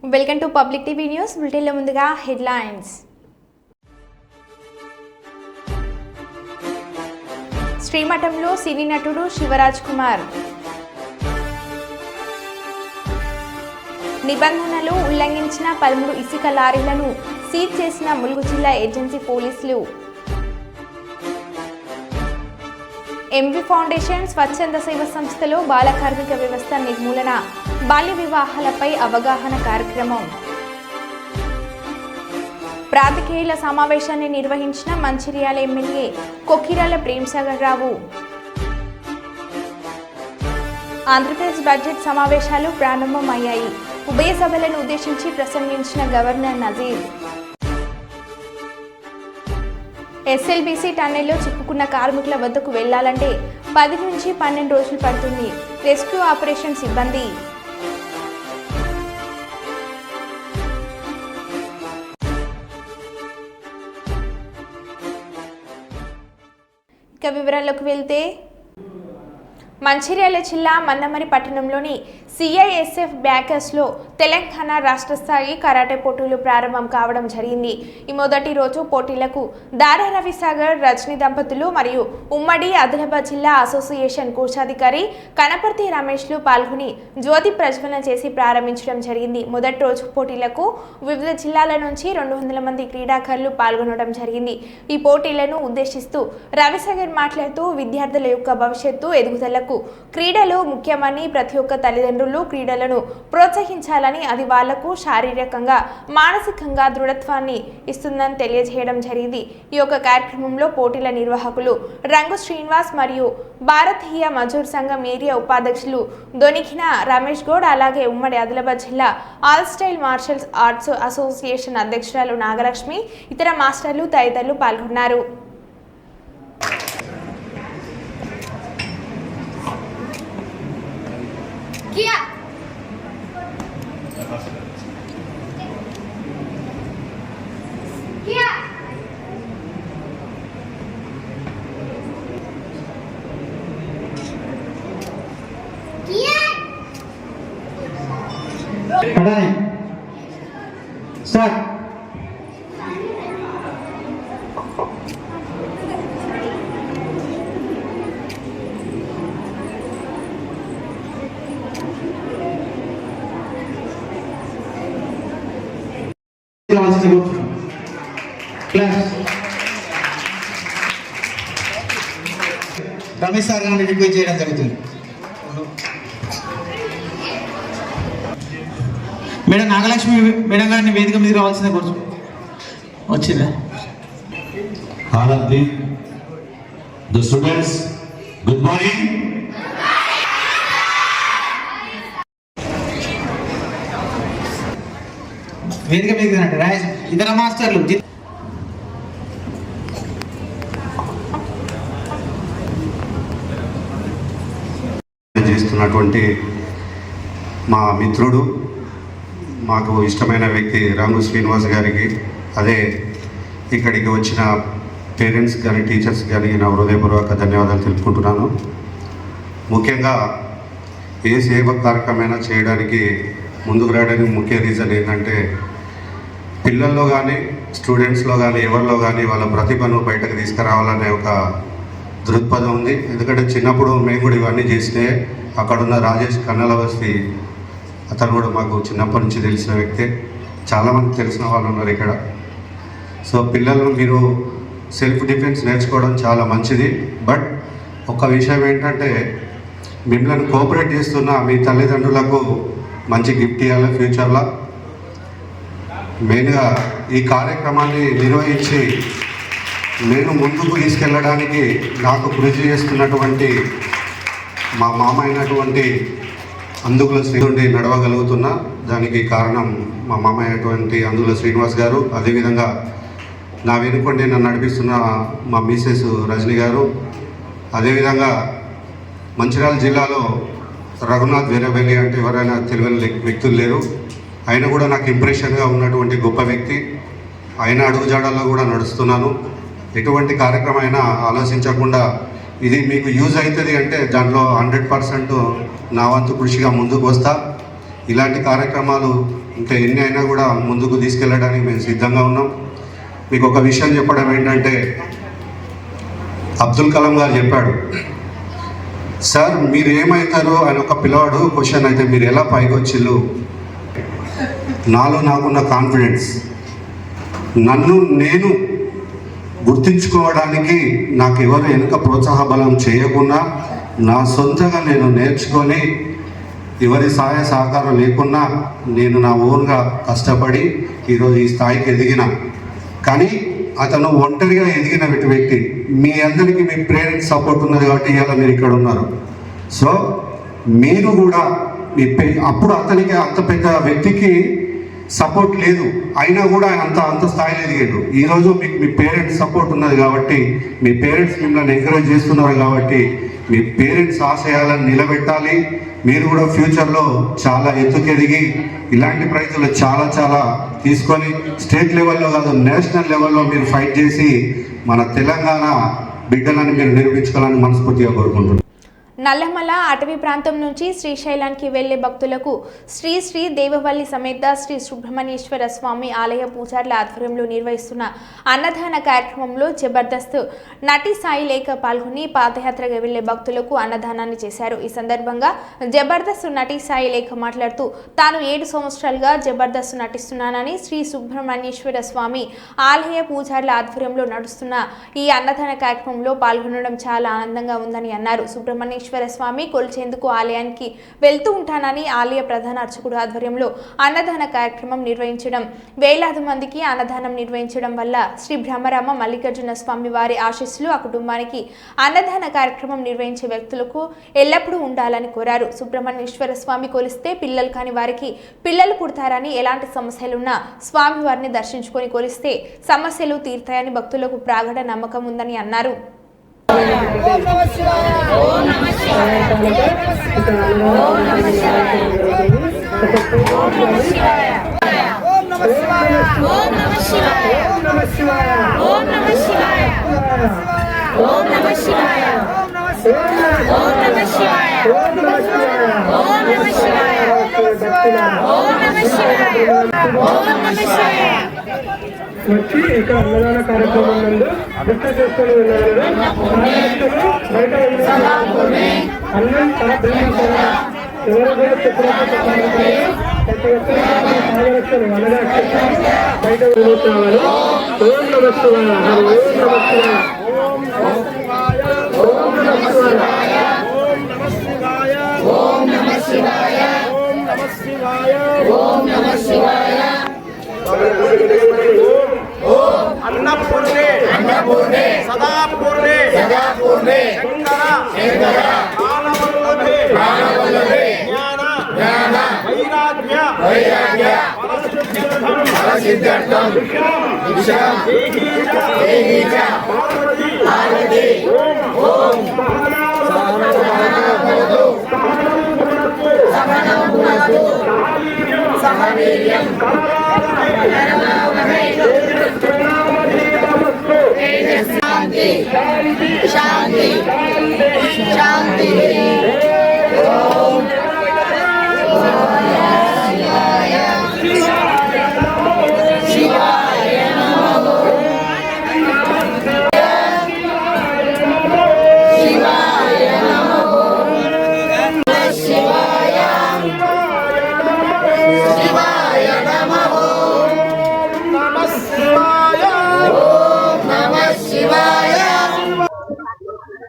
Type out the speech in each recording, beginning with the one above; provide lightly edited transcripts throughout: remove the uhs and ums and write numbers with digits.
Welcome to public TV news. బులెటిన్లో ముందుగా headlines. శ్రీమఠంలో సినీ నటుడు శివరాజ్ కుమార్. నిబంధనలు ఉల్లంఘించిన 13 ఇసుక లారీలను సీజ్ చేసిన ములుగు జిల్లా ఏజెన్సీ పోలీసులు. ఎంవి ఫౌండేషన్ స్వచ్ఛంద సేవ సంస్థలో బాల కార్మిక వ్యవస్థ నిర్మూలన, బాల్య వివాహాలపై అవగాహన కార్యక్రమం. ప్రాతికేయుల సమావేశాన్ని నిర్వహించిన మంచిర్యాల ఎమ్మెల్యే కొక్కిరాల ప్రేమ్సాగర్ రావు. ఆంధ్రప్రదేశ్ బడ్జెట్ సమావేశాలు ప్రారంభమయ్యాయి. ఉభయ సభలను ఉద్దేశించి ప్రసంగించిన గవర్నర్ నజీర్. ఎస్ఎల్బీసీ టన్నెల్లో చిక్కుకున్న కార్మికుల వద్దకు వెళ్లాలంటే 10 నుంచి 12 రోజులు పడుతుంది. రెస్క్యూ ఆపరేషన్ సిబ్బంది. ఇక వివరాల్లోకి వెళ్తే, మంచిర్యాల జిల్లా మన్నమరి పట్టణంలోని సిఐఎస్ఎఫ్ బ్యాకర్స్లో తెలంగాణ రాష్ట్ర స్థాయి కరాటే పోటీలు ప్రారంభం కావడం జరిగింది. ఈ మొదటి రోజు పోటీలకు దారా రవిసాగర్, రజని దంపతులు మరియు ఉమ్మడి ఆదిలాబాద్ జిల్లా అసోసియేషన్ కోశాధికారి కనపర్తి రమేష్లు పాల్గొని జ్యోతి ప్రజ్వలన చేసి ప్రారంభించడం జరిగింది. మొదటి రోజు పోటీలకు వివిధ జిల్లాల నుంచి 200 మంది క్రీడాకారులు పాల్గొనడం జరిగింది. ఈ పోటీలను ఉద్దేశిస్తూ రవిసాగర్ మాట్లాడుతూ, విద్యార్థుల యొక్క భవిష్యత్తు ఎదుగుదలకు క్రీడలు ముఖ్యమని, ప్రతి ఒక్క తల్లిదండ్రులు క్రీడలను ప్రోత్సహించాలని, అది వాళ్లకు శారీరకంగా మానసికంగా దృఢత్వాన్ని ఇస్తుందని తెలియజేయడం జరిగింది. ఈ యొక్క కార్యక్రమంలో పోటీల నిర్వాహకులు రంగు శ్రీనివాస్ మరియు భారతీయ మజూర్ సంఘం ఏరియా ఉపాధ్యక్షులు దొనికిన రమేష్ గౌడ్, అలాగే ఉమ్మడి ఆదిలాబాద్ జిల్లా all style martial arts association అధ్యక్షురాలు నాగలక్ష్మి, ఇతర మాస్టర్లు తదితరులు పాల్గొన్నారు. స్టార్ట్. రమేష్ సార్ గారిని రిక్వెస్ట్ చేయడం జరుగుతుంది. మేడం నాగలక్ష్మి మేడం గారిని వేదిక మీద రావాల్సిందే కోరుచు. వచ్చిందా? All of the students, good morning. వేదిక మీద రాజ్ ఇతర మాస్టర్లు చేస్తున్నటువంటి మా మిత్రుడు, మాకు ఇష్టమైన వ్యక్తి రంగు శ్రీనివాస్ గారికి, అదే ఇక్కడికి వచ్చిన పేరెంట్స్ కానీ టీచర్స్ కానీ నా హృదయపూర్వక ధన్యవాదాలు తెలుపుకుంటున్నాను. ముఖ్యంగా ఏ సేవ కార్యక్రమమైనా చేయడానికి ముందుకు రావడానికి ముఖ్య రీజన్ ఏంటంటే, పిల్లల్లో కానీ స్టూడెంట్స్లో కానీ ఎవరిలో కానీ వాళ్ళ ప్రతిభను బయటకు తీసుకురావాలనే ఒక దృక్పథం ఉంది. ఎందుకంటే చిన్నప్పుడు మేము కూడా ఇవన్నీ చేస్తే, అక్కడున్న రాజేష్ కన్నలవస్తి అతను కూడా మాకు చిన్నప్పటి నుంచి తెలిసిన వ్యక్తే, చాలామంది తెలిసిన వాళ్ళు ఉన్నారు ఇక్కడ. సో పిల్లలు మీరు సెల్ఫ్ డిఫెన్స్ నేర్చుకోవడం చాలా మంచిది. బట్ ఒక విషయం ఏంటంటే, మిమ్మల్ని కోఆపరేట్ చేస్తున్న మీ తల్లిదండ్రులకు మంచి గిఫ్ట్ ఇవ్వాలి ఫ్యూచర్లో. మెయిన్గా ఈ కార్యక్రమాన్ని నిర్వహించి నేను ముందుకు తీసుకెళ్ళడానికి నాకు కృషి చేస్తున్నటువంటి మా మామ అయినటువంటి అందుకుల శ్రీనుండి నడవగలుగుతున్నా. దానికి కారణం మా మామ అయినటువంటి అందుకుల శ్రీనివాస్ గారు, అదేవిధంగా నా వెనుకొండి నన్ను నడిపిస్తున్న మా మిసెస్ రజని గారు, అదేవిధంగా మంచిర్యాల జిల్లాలో రఘునాథ్ వీరబెల్లి అంటే ఎవరైనా తెలియని వ్యక్తులు లేరు. ఆయన కూడా నాకు ఇంప్రెషన్గా ఉన్నటువంటి గొప్ప వ్యక్తి. ఆయన అడుగుజాడల్లో కూడా నడుస్తున్నాను. ఎటువంటి కార్యక్రమం అయినా ఆలోచించకుండా ఇది మీకు యూజ్ అవుతుంది అంటే దాంట్లో 100% నా వంతు కృషిగా ముందుకు వస్తా. ఇలాంటి కార్యక్రమాలు ఇంకా ఎన్ని అయినా కూడా ముందుకు తీసుకెళ్ళడానికి మేము సిద్ధంగా ఉన్నాం. మీకు ఒక విషయం చెప్పడం ఏంటంటే, అబ్దుల్ కలాం గారు చెప్పాడు, సార్ మీరు ఏమవుతారు అని ఒక పిల్లవాడు క్వశ్చన్ అయితే మీరు ఎలా పైకి వచ్చిళ్ళు, నాలో నాకున్న కాన్ఫిడెన్స్, నన్ను నేను గుర్తించుకోవడానికి నాకు ఎవరు వెనుక ప్రోత్సాహ బలం చేయకుండా నా సొంతగా నేను నేర్చుకొని ఎవరి సహాయ సహకారం లేకున్నా నేను నా ఓన్గా కష్టపడి ఈరోజు ఈ స్థాయికి ఎదిగిన. కానీ అతను ఒంటరిగా ఎదిగిన వ్యక్తి. మీ అందరికీ మీ పేరెంట్స్ సపోర్ట్ ఉన్నది కాబట్టి ఇవాళ మీరు ఇక్కడ ఉన్నారు. సో మీరు కూడా అప్పుడు అతనికి అంత పెద్ద వ్యక్తికి సపోర్ట్ లేదు, అయినా కూడా అంత స్థాయిలో ఎదిగాడు. ఈరోజు మీకు మీ పేరెంట్స్ సపోర్ట్ ఉన్నది కాబట్టి, మీ పేరెంట్స్ మిమ్మల్ని ఎంకరేజ్ చేస్తున్నారు కాబట్టి మీ పేరెంట్స్ ఆశయాలను నిలబెట్టాలి. మీరు కూడా ఫ్యూచర్లో చాలా ఎత్తుకెదిగి ఇలాంటి ప్రైజులు చాలా తీసుకొని స్టేట్ లెవెల్లో కాదు నేషనల్ లెవెల్లో మీరు ఫైట్ చేసి మన తెలంగాణ బిడ్డలను మీరు నిరూపించుకోవాలని మనస్ఫూర్తిగా కోరుకుంటున్నాను. నల్లమల అటవీ ప్రాంతం నుంచి శ్రీశైలానికి వెళ్లే భక్తులకు శ్రీ దేవవల్లి సమేత శ్రీ సుబ్రహ్మణ్యేశ్వర స్వామి ఆలయ పూజార్ల ఆధ్వర్యంలో నిర్వహిస్తున్న అన్నదాన కార్యక్రమంలో జబర్దస్త్ నటి సాయి లేఖ పాల్గొని పాదయాత్రగా వెళ్లే భక్తులకు అన్నదానాన్ని చేశారు. ఈ సందర్భంగా జబర్దస్త్ నటి సాయి లేఖ మాట్లాడుతూ తాను 7 సంవత్సరాలుగా జబర్దస్త్ నటిస్తున్నానని, శ్రీ సుబ్రహ్మణ్యేశ్వర స్వామి ఆలయ పూజార్ల ఆధ్వర్యంలో నడుస్తున్న ఈ అన్నదాన కార్యక్రమంలో పాల్గొనడం చాలా ఆనందంగా ఉందని అన్నారు. సుబ్రహ్మణ్యేశ్వర స్వామి కొలిచేందుకు ఆలయానికి వెళ్తూ ఉంటానని ఆలయ ప్రధాన అర్చకుడు ఆధ్వర్యంలో అన్నదాన కార్యక్రమం నిర్వహించడం, వేలాది మందికి అన్నదానం నిర్వహించడం వల్ల శ్రీ బ్రహ్మరామ మల్లికార్జున స్వామి వారి ఆశీస్సులు ఆ కుటుంబానికి, అన్నదాన కార్యక్రమం నిర్వహించే వ్యక్తులకు ఎల్లప్పుడూ ఉండాలని కోరారు. సుబ్రహ్మణ్యేశ్వర స్వామి కొలిస్తే పిల్లలు కాని వారికి పిల్లలు పుడతారని, ఎలాంటి సమస్యలున్నా స్వామి వారిని దర్శించుకొని కొలిస్తే సమస్యలు తీరుతాయని భక్తులకు ప్రాగఢ నమ్మకం ఉందని అన్నారు. ఓం నమః శివాయ ఓం నమః శివాయ ఓం నమః శివాయ ఓం నమః శివాయ ఓం నమః శివాయ ఓం నమః శివాయ ఓం నమః శివాయ ఓం నమః శివాయ ఓం నమః శివాయ ఓం నమః శివాయ ఓం నమః శివాయ ఓం నమః శివాయ ఓం నమః శివాయ ఓం నమః శివాయ ఓం నమః శివాయ వచ్చి ఇక్కడ అన్నదాన కార్యక్రమం నందు గుర్తు చేసుకుని ఉన్నారు. బయట అన్నం తన బ్రహ్మ ఎవరు కూడా చెప్పినట్టు ప్రతి ఒక్కరు సాగరక్షలు అనగా బయట వెళ్ళిపోతున్నారు. ఓం నమః శివాయ ఓం నమః శివాయ ఓం నమః శివాయ ఓం నమః శివాయ ఓం నమః శివాయ ఓం నమః శివాయ अन्नपूर्णे अन्नपूर्णे सदा पूर्णे शंकर प्राणवल्लभे ज्ञान वैराग्य फलसिद्ध्यर्थम भिक्षां देहि च पार्वती ओम सहनौ भुनक्तु सह वीर्यं शांति शांति शांति ओम शिवाय नमः शिवाय नमः शिवाय शिवाय नमः नमः शिवाय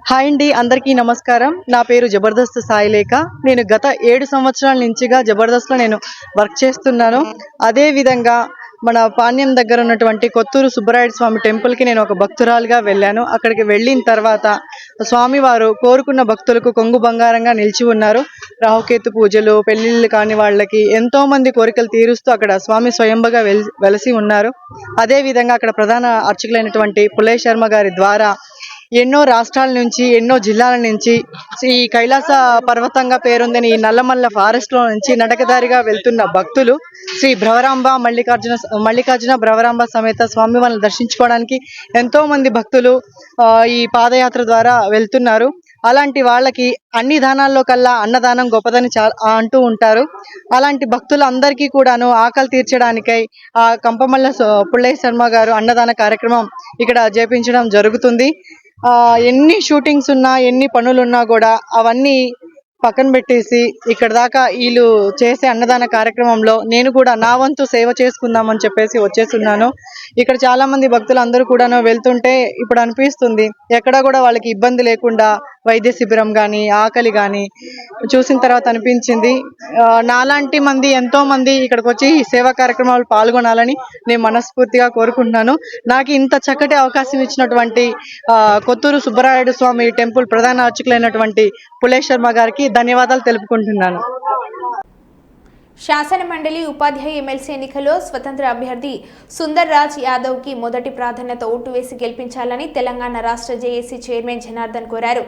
హాయ్ అండి, అందరికీ నమస్కారం. నా పేరు జబర్దస్త్ సాయి లేఖ. నేను గత 7 సంవత్సరాల నుంచిగా జబర్దస్త్లో నేను వర్క్ చేస్తున్నాను. అదే విధంగా మన పాణ్యం దగ్గర ఉన్నటువంటి కొత్తూరు సుబ్బరాయుడు స్వామి టెంపుల్కి నేను ఒక భక్తురాలుగా వెళ్ళాను. అక్కడికి వెళ్ళిన తర్వాత స్వామివారు కోరుకున్న భక్తులకు కొంగు బంగారంగా నిలిచి ఉన్నారు. రాహుకేతు పూజలు, పెళ్లిళ్ళు కాని వాళ్ళకి ఎంతో మంది కోరికలు తీరుస్తూ అక్కడ స్వామి స్వయంభుగా వెలసి ఉన్నారు. అదే విధంగా అక్కడ ప్రధాన అర్చకులైనటువంటి పుల్లయ్య శర్మ గారి ద్వారా ఎన్నో రాష్ట్రాల నుంచి, ఎన్నో జిల్లాల నుంచి ఈ కైలాస పర్వతంగా పేరొందని ఈ నల్లమల్ల ఫారెస్ట్ లో నుంచి నడకదారిగా వెళ్తున్న భక్తులు శ్రీ భ్రవరాంబ మల్లికార్జున భ్రవరాంబ సమేత స్వామి వాళ్ళని దర్శించుకోవడానికి ఎంతో మంది భక్తులు ఈ పాదయాత్ర ద్వారా వెళ్తున్నారు. అలాంటి వాళ్ళకి అన్ని దానాల్లో కల్లా అన్నదానం గొప్పదని అంటూ ఉంటారు. అలాంటి భక్తులందరికీ కూడాను ఆకలి తీర్చడానికై ఆ కంపమల్ల పుల్లయ్య శర్మ గారు అన్నదాన కార్యక్రమం ఇక్కడ చేపించడం జరుగుతుంది. ఎన్ని షూటింగ్స్ ఉన్నా ఎన్ని పనులున్నా కూడా అవన్నీ పక్కన పెట్టేసి ఇక్కడ దాకా వీళ్ళు చేసే అన్నదాన కార్యక్రమంలో నేను కూడా నా వంతు సేవ చేసుకుందామని చెప్పేసి వచ్చేస్తున్నాను. ఇక్కడ చాలా మంది భక్తులు అందరూ కూడాను వెళ్తుంటే ఇప్పుడు అనిపిస్తుంది ఎక్కడా కూడా వాళ్ళకి ఇబ్బంది లేకుండా వైద్య శిబిరం కానీ ఆకలి కానీ చూసిన తర్వాత అనిపించింది నాలాంటి మంది ఎంతో మంది ఇక్కడికి వచ్చి ఈ సేవా కార్యక్రమాలు పాల్గొనాలని నేను మనస్ఫూర్తిగా కోరుకుంటున్నాను. నాకు ఇంత చక్కటి అవకాశం ఇచ్చినటువంటి కొత్తూరు సుబ్బరాయుడు స్వామి టెంపుల్ ప్రధాన అర్చకులైనటువంటి పుల్లయ్య శర్మ గారికి ధన్యవాదాలు తెలుపుకుంటున్నాను. శాసన మండలి ఉపాధ్యాయ ఎమ్మెల్సీ ఎన్నికల్లో స్వతంత్ర అభ్యర్థి సుందర్ రాజ్ యాదవ్ కి మొదటి ప్రాధాన్యత ఓటు వేసి గెలిపించాలని తెలంగాణ రాష్ట్ర జేఏసీ చైర్మన్ జనార్దన్ కోరారు.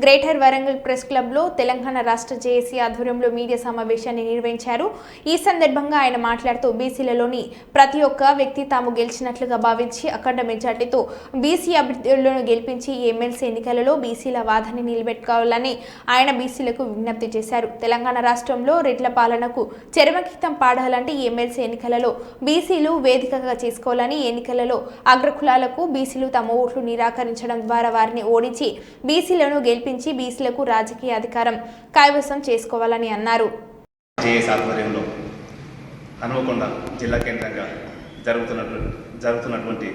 గ్రేటర్ వరంగల్ ప్రెస్ క్లబ్ లో తెలంగాణ రాష్ట్ర జేఏసీ ఆధ్వర్యంలో మీడియా సమావేశాన్ని నిర్వహించారు. ఈ సందర్భంగా ఆయన మాట్లాడుతూ బీసీలలోని ప్రతి ఒక్క వ్యక్తి తాము గెలిచినట్లుగా భావించి అఖండ మెజార్టీతో బీసీ అభ్యర్థులను గెలిపించి ఈ ఎమ్మెల్సీ ఎన్నికలలో బీసీల వాదనని నిలబెట్టుకోవాలని ఆయన బీసీలకు విజ్ఞప్తి చేశారు. తెలంగాణ రాష్ట్రంలో రెడ్ల పాలనకు చరమగీతం పాడాలంటే ఈ ఎమ్మెల్సీ ఎన్నికలలో బీసీలు వేదికగా చేసుకోవాలని, ఎన్నికలలో అగ్రకులాలకు బీసీలు తమ ఓట్లు నిరాకరించడం ద్వారా వారిని ఓడించి బీసీలను గెలిపించి బీసీలకు రాజకీయ అధికారం కైవసం చేసుకోవాలని అన్నారు. హనుమకొండ జిల్లా కేంద్రంగా జరుగుతున్నటువంటి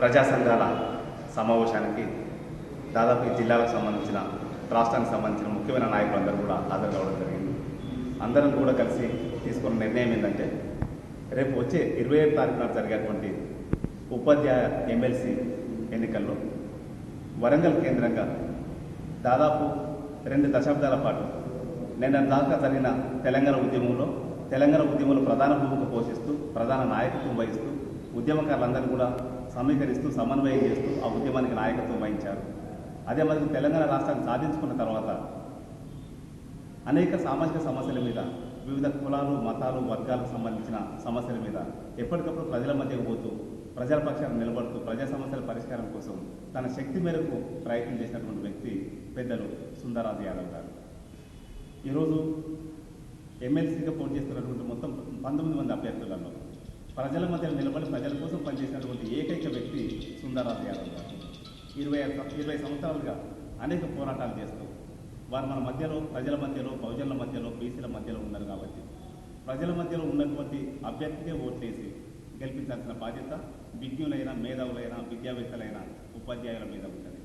ప్రజా సంఘాల సమావేశానికి దాదాపు ఈ జిల్లాలకు సంబంధించిన రాష్ట్రానికి సంబంధించిన ముఖ్యమైన నాయకులందరూ కూడా హాజరు కావడం జరిగింది. అందరం కూడా కలిసి తీసుకున్న నిర్ణయం ఏంటంటే రేపు వచ్చే 27 తారీఖు నాడు జరిగేటువంటి ఉపాధ్యాయ ఎమ్మెల్సీ ఎన్నికల్లో వరంగల్ కేంద్రంగా దాదాపు 2 దశాబ్దాల పాటు నిన్న దాకా జరిగిన తెలంగాణ ఉద్యమంలో ప్రధాన భూమిక పోషిస్తూ ప్రధాన నాయకత్వం వహిస్తూ ఉద్యమకారులందరూ కూడా సమీకరిస్తూ సమన్వయం చేస్తూ ఆ ఉద్యమానికి నాయకత్వం వహించారు. అదే మరి తెలంగాణ రాష్ట్రాన్ని సాధించుకున్న తర్వాత అనేక సామాజిక సమస్యల మీద వివిధ కులాలు మతాలు వర్గాలకు సంబంధించిన సమస్యల మీద ఎప్పటికప్పుడు ప్రజల మధ్యకు పోతూ ప్రజల పక్షాన్ని నిలబడుతూ ప్రజా సమస్యల పరిష్కారం కోసం తన శక్తి మేరకు ప్రయత్నం చేసినటువంటి వ్యక్తి పెద్దలు సుందరరాజ్ యాదవ్ గారు. ఈరోజు ఎమ్మెల్సీగా పోటీ చేస్తున్నటువంటి మొత్తం 19 మంది అభ్యర్థులలో ప్రజల మధ్య నిలబడి ప్రజల కోసం పనిచేసినటువంటి ఏకైక వ్యక్తి సుందరరాజ్ యాదవ్ గారు. 20 సంవత్సరాలుగా అనేక పోరాటాలు చేస్తూ వారు మన మధ్యలో ప్రజల మధ్యలో బహుజనుల మధ్యలో బీసీల మధ్యలో ఉన్నారు కాబట్టి ప్రజల మధ్యలో ఉన్నటువంటి అభ్యర్థికే ఓట్లేసి గెలిపించాల్సిన బాధ్యత విజ్ఞులైన మేధావులైన విద్యావేత్తలైన ఉపాధ్యాయుల మీద ఉంటుంది.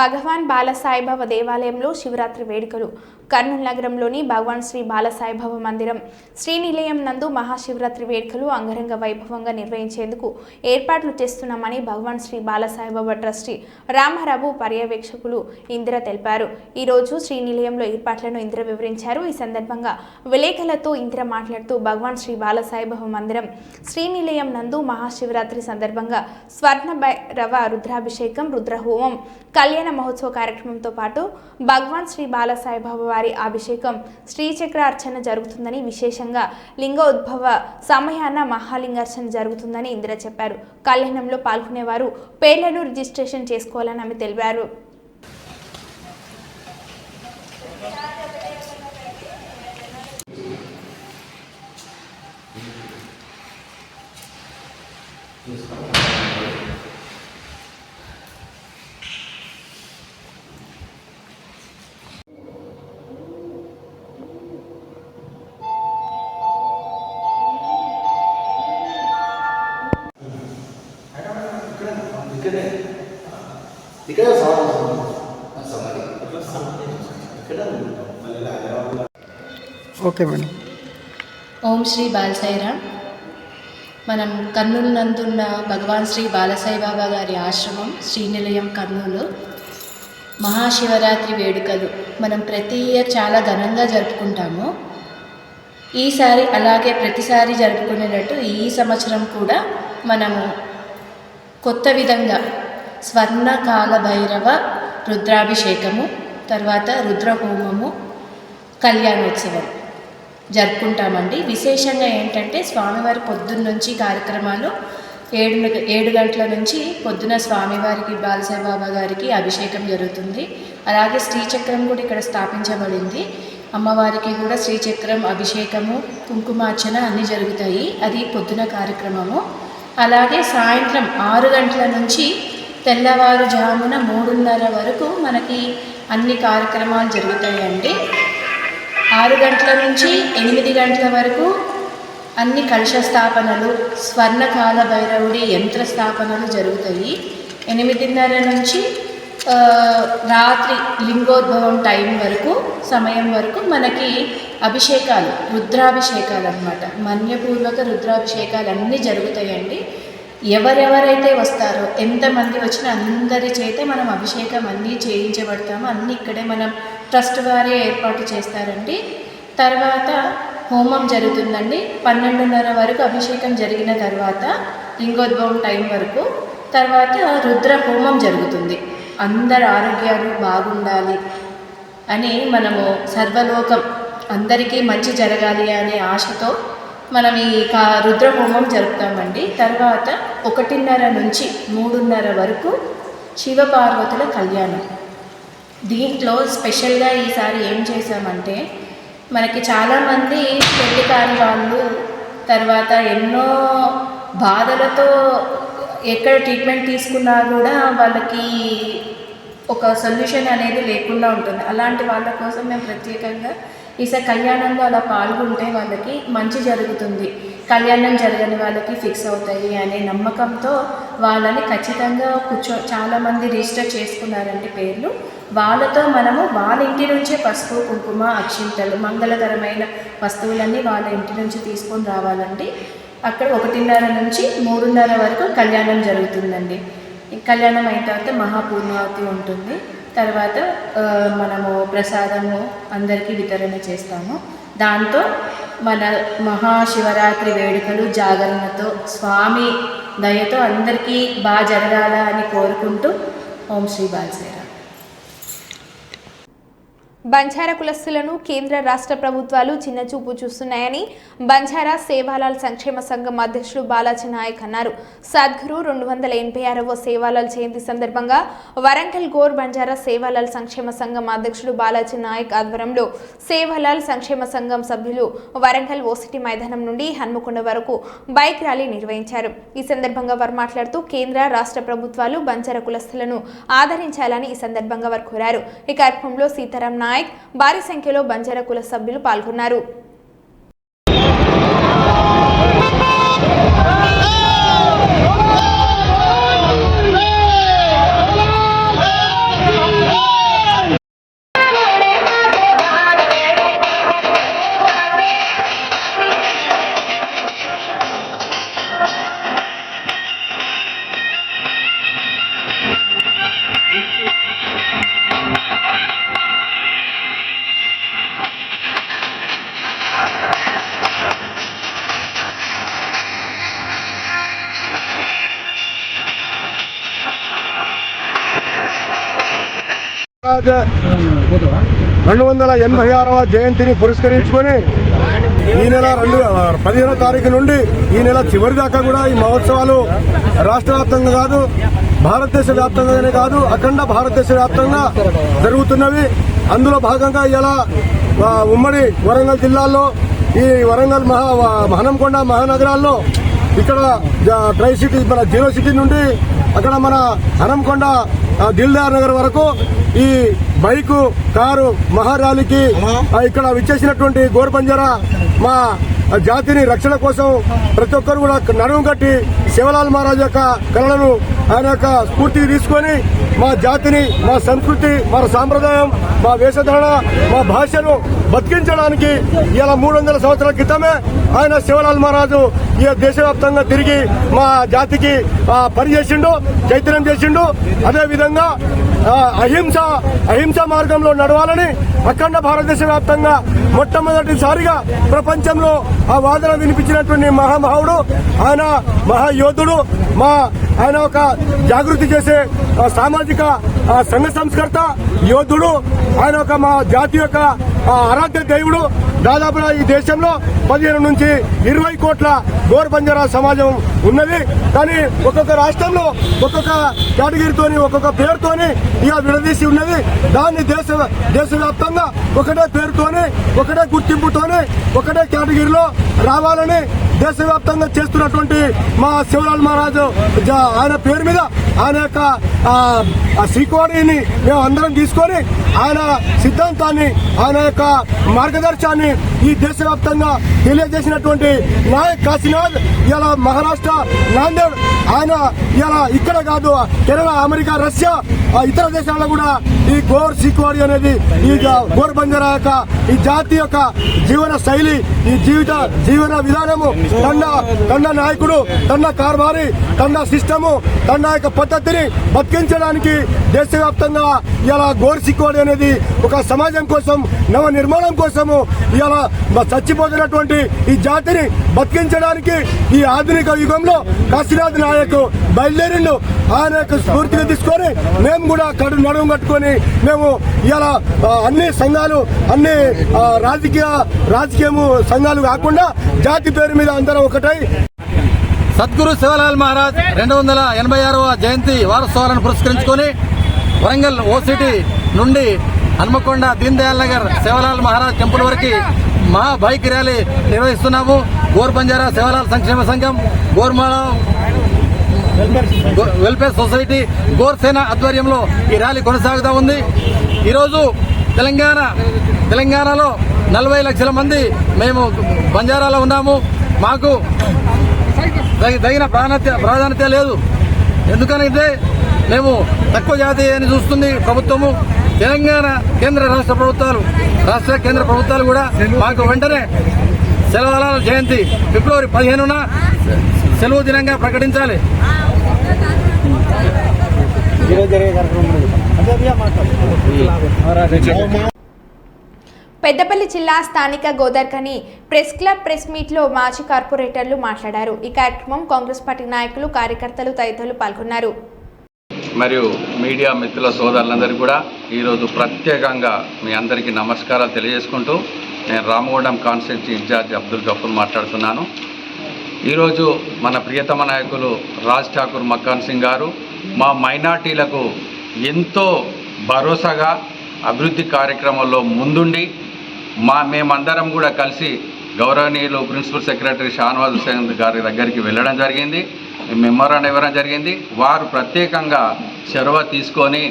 భగవాన్ బాలసాయిబాబా దేవాలయంలో శివరాత్రి వేడుకలు. కర్నూలు నగరంలోని భగవాన్ శ్రీ బాలసాయిబాబా మందిరం శ్రీనిలయం నందు మహాశివరాత్రి వేడుకలు అంగరంగ వైభవంగా నిర్వహించేందుకు ఏర్పాట్లు చేస్తున్నామని భగవాన్ శ్రీ బాలసాయిబాబా ట్రస్టీ రామారావు పర్యవేక్షకులు ఇందిర తెలిపారు. ఈరోజు శ్రీనిలయంలో ఏర్పాట్లను ఇందిర వివరించారు. ఈ సందర్భంగా విలేకరులతో ఇందిర మాట్లాడుతూ భగవాన్ శ్రీ బాలసాయిబాబా మందిరం శ్రీనిలయం నందు మహాశివరాత్రి సందర్భంగా స్వర్ణ భైరవ రుద్రాభిషేకం, రుద్రహోమం, కళ్యాణ మహోత్సవ కార్యక్రమంతో పాటు భగవాన్ శ్రీ బాలసాయిబాబా వారి అభిషేకం, శ్రీచక్ర అర్చన జరుగుతుందని, విశేషంగా లింగ ఉద్భవ సమయాన మహాలింగార్చన జరుగుతుందని ఇందిర చెప్పారు. కళ్యాణంలో పాల్గొనేవారు పేర్లను రిజిస్ట్రేషన్ చేసుకోవాలని ఆమె తెలిపారు. Okay madam. ఓం శ్రీ బాలసాయిరామ్. మనం కర్నూలు నందున్న భగవాన్ శ్రీ బాలసాయిబాబా గారి ఆశ్రమం శ్రీనిలయం కర్నూలు మహాశివరాత్రి వేడుకలు మనం ప్రతి ఇయర్ చాలా ఘనంగా జరుపుకుంటాము. ఈసారి అలాగే ప్రతిసారి జరుపుకునేటట్టు ఈ సంవత్సరం కూడా మనము కొత్త విధంగా స్వర్ణ కాల భైరవ రుద్రాభిషేకము, తర్వాత రుద్రహోమము, కళ్యాణోత్సవం జరుపుకుంటామండి. విశేషంగా ఏంటంటే స్వామివారి పొద్దున్నుంచి కార్యక్రమాలు ఏడు గంటల నుంచి పొద్దున స్వామివారికి బాలసాయిబాబా గారికి అభిషేకం జరుగుతుంది. అలాగే శ్రీచక్రం కూడా ఇక్కడ స్థాపించబడింది. అమ్మవారికి కూడా శ్రీచక్రం అభిషేకము కుంకుమార్చన అన్నీ జరుగుతాయి. అది పొద్దున కార్యక్రమము. అలాగే సాయంత్రం 6 గంటల నుంచి తెల్లవారుజామున 3:30 వరకు మనకి అన్ని కార్యక్రమాలు జరుగుతాయండి. 6 గంటల నుంచి 8 గంటల వరకు అన్ని కలశ స్థాపనలు, స్వర్ణకాల భైరవుడి యంత్ర స్థాపనలు జరుగుతాయి. 8:30 నుంచి రాత్రి లింగోద్భవం సమయం వరకు మనకి అభిషేకాలు, రుద్రాభిషేకాలు అన్నమాట. మన్యపూర్వక రుద్రాభిషేకాలు అన్నీ జరుగుతాయండి. ఎవరెవరైతే వస్తారో, ఎంతమంది వచ్చినా అందరి చేత మనం అభిషేకం అన్నీ చేయించబడతాము. అన్నీ ఇక్కడే మనం ట్రస్ట్ వారే ఏర్పాటు చేస్తారండి. తర్వాత హోమం జరుగుతుందండి. 12:30 వరకు అభిషేకం జరిగిన తర్వాత లింగోద్భవం వరకు తర్వాత రుద్ర హోమం జరుగుతుంది. అందరి ఆరోగ్యాలు బాగుండాలి అని మనము సర్వలోకం అందరికీ మంచి జరగాలి అనే ఆశతో మనం ఈ రుద్ర హోమం జరుపుతామండి. తర్వాత 1:30 నుంచి 3:30 వరకు శివపార్వతుల కళ్యాణం. దీంట్లో స్పెషల్గా ఈసారి ఏం చేశామంటే, మనకి చాలామంది పెళ్లి కాని వాళ్ళు తర్వాత ఎన్నో బాధలతో ఎక్కడ ట్రీట్మెంట్ తీసుకున్నా కూడా వాళ్ళకి ఒక సొల్యూషన్ అనేది లేకుండా ఉంటుంది. అలాంటి వాళ్ళ కోసం మేము ప్రత్యేకంగా ఈసారి కళ్యాణంలో అలా పాల్గొంటే వాళ్ళకి మంచి జరుగుతుంది, కళ్యాణం జరగని వాళ్ళకి ఫిక్స్ అవుతాయి అనే నమ్మకంతో వాళ్ళని ఖచ్చితంగా చాలామంది రిజిస్టర్ చేసుకున్నారండి పేర్లు. వాళ్ళతో మనము వాళ్ళ ఇంటి నుంచే పసుపు, కుంకుమ, అక్షింతలు, మంగళకరమైన వస్తువులన్నీ వాళ్ళ ఇంటి నుంచి తీసుకొని రావాలండి. అక్కడ 1:30 నుంచి 3:30 వరకు కళ్యాణం జరుగుతుందండి. కళ్యాణం అయిన తర్వాత మహాపూర్ణావతి ఉంటుంది. తర్వాత మనము ప్రసాదము అందరికీ వితరణ చేస్తాము. దాంతో మన మహాశివరాత్రి వేడుకలు జాగరణతో స్వామి దయతో అందరికీ బాగా జరగాల అని కోరుకుంటూ ఓం శ్రీ బాలసాయిరామ్. బంజారా కులస్తులను కేంద్ర రాష్ట్ర ప్రభుత్వాలు చిన్నచూపు చూస్తున్నాయని బంజారా సేవాలాల్ సంక్షేమ సంఘం అధ్యక్షుడు బాలాజీ నాయక్ అన్నారు. సద్గురు 286వ సేవాలాల్ జయంతి సందర్భంగా వరంగల్ గోర్ బంజారా సేవాలాల్ సంక్షేమ సంఘం అధ్యక్షుడు బాలాజీ నాయక్ ఆధ్వర్యంలో సేవాలాల్ సంక్షేమ సంఘం సభ్యులు వరంగల్ ఓసిటీ మైదానం నుండి హన్మకొండ వరకు బైక్ ర్యాలీ నిర్వహించారు. ఈ సందర్భంగా వారు మాట్లాడుతూ కేంద్ర రాష్ట్ర ప్రభుత్వాలు బంజారా కులస్తులను ఆదరించాలని ఈ సందర్భంగా వారు కోరారు. ఈ కార్యక్రమంలో సీతారాం నాయక్, భారీ సంఖ్యలో బంజారా కుల సభ్యులు పాల్గొన్నారు. రాజ 286వ జయంతిని పురస్కరించుకొని ఈ నెల 15వ తారీఖు నుండి ఈ నెల చివరి దాకా కూడా ఈ మహోత్సవాలు రాష్ట్ర వ్యాప్తంగా కాదు, భారతదేశ వ్యాప్తంగానే కాదు, అఖండ భారతదేశ వ్యాప్తంగా జరుగుతున్నవి. అందులో భాగంగా ఇలా ఉమ్మడి వరంగల్ జిల్లాలో ఈ వరంగల్ హనంకొండ మహానగరాల్లో ఇక్కడ ట్రై సిటీ మన జీరో సిటీ నుండి అక్కడ మన హనంకొండ దిల్దార్ నగర్ వరకు ఈ బైకు కారు మహార్యాలీకి ఇక్కడ విచ్చేసినటువంటి గోర్ బంజారా మా జాతిని రక్షణ కోసం ప్రతి ఒక్కరు కూడా నడుము కట్టి శివలాల్ మహారాజ్ యొక్క కళలను ఆయన యొక్క స్ఫూర్తికి తీసుకొని మా జాతిని, మా సంస్కృతి, మా సాంప్రదాయం, మా వేషధారణ, మా భాషను బతికించడానికి ఇలా 300 సంవత్సరాల క్రితమే ఆయన శివలాల్ మహారాజు ఈ దేశవ్యాప్తంగా తిరిగి మా జాతికి పనిచేసిండు, చైతన్యం చేసిండు. అదేవిధంగా అహింస మార్గంలో నడవాలని అఖండ భారతదేశ వ్యాప్తంగా మొట్టమొదటిసారిగా ప్రపంచంలో ఆ వాదన వినిపించినటువంటి మహామహుడు ఆయన, మహాయోధుడు, ఆయన ఒక జాగృతి చేసే సామాజిక సంఘ సంస్కర్త యోధుడు, ఆయన ఒక మా జాతి యొక్క ఆరాధ్య దేవుడు. దాదాపుగా ఈ దేశంలో 15 నుంచి 20 కోట్ల గోర్ బంజారా సమాజం ఉన్నది. కానీ ఒక్కొక్క రాష్ట్రంలో ఒక్కొక్క కేటగిరీతోని ఒక్కొక్క పేరుతోని ఇక విడదీసి ఉన్నది. దాన్ని దేశవ్యాప్తంగా ఒకటే పేరుతోని ఒకటే గుర్తింపుతోని ఒకటే కేటగిరీలో రావాలని దేశవ్యాప్తంగా చేస్తున్నటువంటి మా శివలాల్ మహారాజు ఆయన పేరు మీద ఆయన యొక్క శ్రీకోడిని మేము అందరం తీసుకొని ఆయన సిద్ధాంతాన్ని ఆయన యొక్క మార్గదర్శనాన్ని ఈ దేశవ్యాప్తంగా తెలియజేసినటువంటి నాయక్ కాశీనాథ్ ఇలా మహారాష్ట్ర నాందేడ్ ఆయన ఇలా ఇక్కడ కాదు కెనడా, అమెరికా, రష్యా ఇతర దేశాల్లో కూడా ఈ గోర్ సిక్వాడి అనేది ఈ గోర్ బంజారా యొక్క ఈ జాతి యొక్క జీవన శైలి, ఈ జీవన విధానము, తండ నాయకుడు, తండ కార్బారి, తండ సిస్టము, తండ యొక్క పద్ధతిని బతికించడానికి దేశవ్యాప్తంగా ఇలా గోర్ సిక్వాడి అనేది ఒక సమాజం కోసం, నవ నిర్మాణం కోసము ఇలా చచ్చిపోతున్నటువంటి ఈ జాతిని బతికించడానికి ఈ ఆధునిక యుగంలో కాశీనాథ్ నాయక్ బయలుదేరిండు. ఆయన యొక్క స్ఫూర్తిగా తీసుకొని మేము కూడా నడుము కట్టుకొని మేము ఇలా అన్ని సంఘాలు, అన్ని రాజకీయము సంఘాలు కాకుండా జాతి పేరు మీద అందరం ఒకటై సద్గురు శివలాల్ మహారాజ్ 286వ జయంతి వారోత్సవాలను పురస్కరించుకొని వరంగల్ ఓసిటీ నుండి హన్మకొండ దీన్ దయాల్ నగర్ శివలాల్ మహారాజ్ టెంపుల్ వరకు మహా బైక్ ర్యాలీ నిర్వహిస్తున్నాము. గోర్ బంజారా శివలాల్ సంక్షేమ సంఘం, గోర్మాళ వెల్ఫేర్ సొసైటీ, గోర్ సేన ఆధ్వర్యంలో ఈ ర్యాలీ కొనసాగుతూ ఉంది. ఈరోజు తెలంగాణలో 40 లక్షల మంది మేము బంజారాలో ఉన్నాము. మాకు తగిన ప్రాధాన్యత లేదు. ఎందుకనంటే మేము తక్కువ జాతి అని చూస్తుంది ప్రభుత్వము. తెలంగాణ కేంద్ర కేంద్ర ప్రభుత్వాలు కూడా మాకు వెంటనే శివలాల్ జయంతి ఫిబ్రవరి 15న సెలవు దినంగా ప్రకటించాలి. పెద్దపల్లి జిల్లా స్థానిక గోదార్కని ప్రెస్ క్లబ్ ప్రెస్ మీట్లో మాజీ కార్పొరేటర్లు మాట్లాడారు. ఈ కార్యక్రమం కాంగ్రెస్ పార్టీ నాయకులు, కార్యకర్తలు తదితరులు పాల్గొన్నారు. మరియు మీడియా మిత్రుల సోదరులందరికీ కూడా ఈరోజు ప్రత్యేకంగా మీ అందరికీ నమస్కారాలు తెలియజేసుకుంటూ నేను రామగుండం కాన్స్టిట్యూన్సీ ఇన్ఛార్జ్ అబ్దుల్ గఫూర్ మాట్లాడుతున్నాను. ఈరోజు మన ప్రియతమ నాయకులు రాజ్ ఠాకూర్ మక్కాన్ సింగ్ గారు మా మైనార్టీలకు ఎంతో భరోసాగా అభివృద్ధి కార్యక్రమంలో ముందుండి మేమందరం కూడా కలిసి గౌరవనీయులు ప్రిన్సిపల్ సెక్రటరీ షానవాజ్ హుసేన్ గారి దగ్గరికి వెళ్ళడం జరిగింది. మెమోరాండం ఇవ్వడం జరిగింది. వారు ప్రత్యేకంగా చొరవ తీసుకొని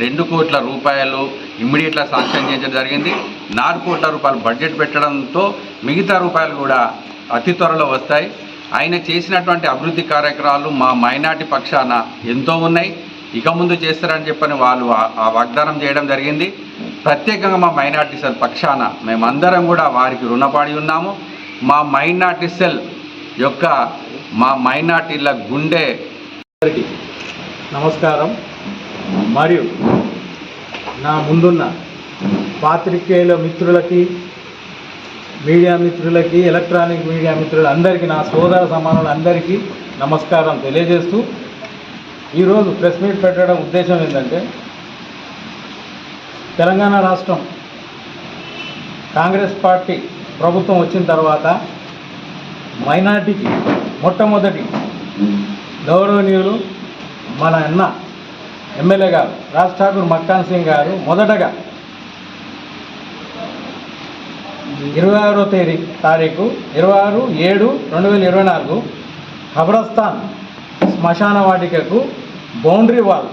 2 కోట్ల రూపాయలు ఇమ్మీడియట్గా శాంక్షన్ చేయడం జరిగింది. 4 కోట్ల రూపాయలు బడ్జెట్ పెట్టడంతో మిగతా రూపాయలు కూడా అతి త్వరలో వస్తాయి. ఆయన చేసినటువంటి అభివృద్ధి కార్యక్రమాలు మా మైనార్టీ పక్షాన ఎంతో ఉన్నాయి. ఇక ముందు చేస్తారని చెప్పని వాళ్ళు ఆ వాగ్దానం చేయడం జరిగింది. ప్రత్యేకంగా మా మైనార్టీ సెల్ పక్షాన మేమందరం కూడా వారికి రుణపడి ఉన్నాము. మా మైనార్టీ సెల్ యొక్క మా మైనార్టీల గుండె. నమస్కారం. మరియు నా ముందున్న పాత్రికేయుల మిత్రులకి, మీడియా మిత్రులకి, ఎలక్ట్రానిక్ మీడియా మిత్రులందరికీ, నా సోదర సమానులందరికీ నమస్కారం తెలియజేస్తూ ఈరోజు ప్రెస్ మీట్ పెట్టడం ఉద్దేశం ఏంటంటే, తెలంగాణ రాష్ట్రం కాంగ్రెస్ పార్టీ ప్రభుత్వం వచ్చిన తర్వాత మైనార్టీకి మొట్టమొదటి గౌరవనీయులు మన అన్న ఎమ్మెల్యే గారు రాజ్ ఠాకూర్ మక్కాన్ సింగ్ గారు మొదటగా 26వ తారీఖు 26/7/2024 ఖబరస్థాన్ శ్మశాన వాటికకు బౌండరీ వాల్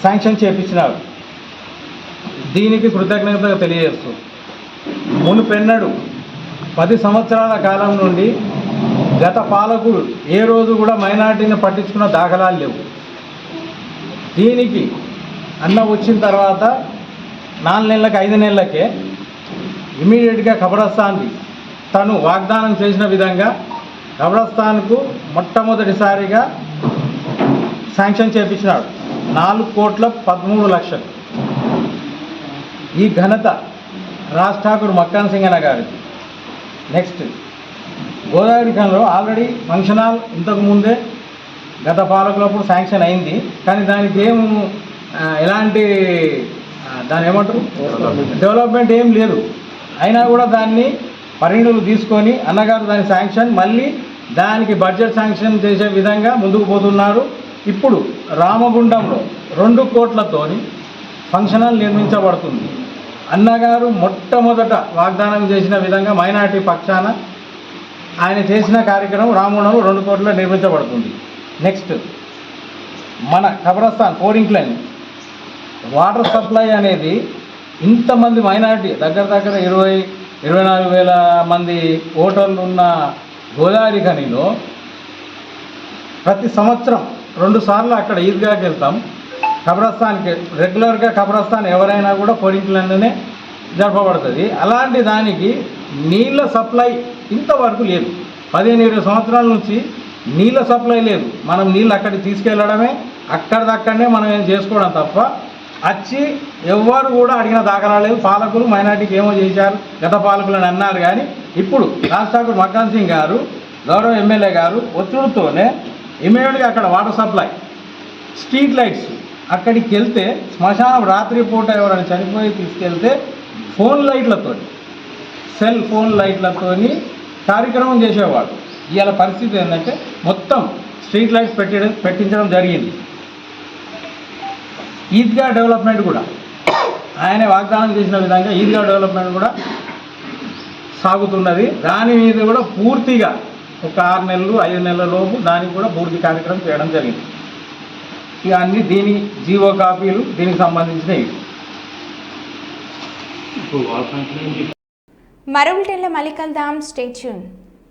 శాంక్షన్ చేయించినారు. దీనికి కృతజ్ఞతగా తెలియజేస్తూ, మునుపెన్నడు 10 సంవత్సరాల కాలం నుండి గత పాలకులు ఏ రోజు కూడా మైనార్టీని పట్టించుకున్న దాఖలాలు లేవు. దీనికి అన్న వచ్చిన తర్వాత 4 నెలలకు 5 నెలలకే ఇమీడియట్గా ఖబరస్థాన్కి తను వాగ్దానం చేసిన విధంగా ఖబరస్థాన్కు మొట్టమొదటిసారిగా శాంక్షన్ చేయించినాడు. 4,13,00,000. ఈ ఘనత రాజ్ ఠాకూర్ మక్కాన్ సింగ్ అన్న గారికి. నెక్స్ట్ గోదావరిఖంలో ఆల్రెడీ ఫంక్షన్ హాల్ ఇంతకుముందే గత పాలకులప్పుడు శాంక్షన్ అయింది. కానీ దానికి ఎలాంటి దాని ఏమంటారు డెవలప్మెంట్ ఏం లేదు. అయినా కూడా దాన్ని పరిగణలు తీసుకొని అన్నగారు దాని శాంక్షన్ మళ్ళీ దానికి బడ్జెట్ శాంక్షన్ చేసే విధంగా ముందుకు పోతున్నారు. ఇప్పుడు రామగుండంలో 2 కోట్లతోని ఫంక్షన్ హాల్ నిర్మించబడుతుంది. అన్నగారు మొట్టమొదట వాగ్దానం చేసిన విధంగా మైనార్టీ పక్షాన ఆయన చేసిన కార్యక్రమం రామగుండంలో 2 కోట్ల నిర్మించబడుతుంది. నెక్స్ట్ మన కబ్రస్థాన్ 4 ఇంక్లైన్ వాటర్ సప్లై అనేది ఇంతమంది మైనార్టీ దగ్గర 24,000 మంది ఓటర్లు ఉన్న గోదావరి ఖనిలో ప్రతి సంవత్సరం 2 సార్లు అక్కడ ఈద్గాకి వెళ్తాం. కబ్రస్థాన్కి రెగ్యులర్గా కబ్రస్థాన్ ఎవరైనా కూడా 4 ఇంక్లైన్లోనే జరపబడుతుంది. అలాంటి దానికి నీళ్ళ సప్లై ఇంతవరకు లేదు. 15-20 సంవత్సరాల నుంచి నీళ్ళ సప్లై లేదు. మనం నీళ్ళు అక్కడికి తీసుకెళ్ళడమే, అక్కడిదక్కడనే మనం ఏం చేసుకోవడం తప్ప వచ్చి ఎవ్వరు కూడా అడిగిన దాఖలా లేదు. పాలకులు మైనార్టీకి ఏమో చేశారు గత పాలకులు అని అన్నారు. కానీ ఇప్పుడు రాజ్ ఠాకూర్ మక్కాన్ సింగ్ గారు గౌరవ ఎమ్మెల్యే గారు ఒత్తిడితోనే ఇమీడియట్గా అక్కడ వాటర్ సప్లై, స్ట్రీట్ లైట్స్ అక్కడికి వెళ్తే శ్మశానం రాత్రిపూట ఎవరైనా చనిపోయి తీసుకెళ్తే సెల్ ఫోన్ లైట్లతోని కార్యక్రమం చేసేవాడు. ఇవాళ పరిస్థితి ఏంటంటే మొత్తం స్ట్రీట్ లైట్స్ పెట్టించడం జరిగింది. ఈద్గా డెవలప్మెంట్ కూడా ఆయన వాగ్దానం చేసిన విధంగా ఈద్గా డెవలప్మెంట్ కూడా సాగుతున్నది. దాని మీద కూడా పూర్తిగా ఒక 6 నెలలు 5 నెలల లోపు దానికి కూడా పూర్తి కార్యక్రమం చేయడం జరిగింది. ఇక అన్ని దీని జీవో కాపీలు దీనికి సంబంధించినవి. మరో బులెటిన్లో మళ్ళీ కలుద్దాం. Stay tune.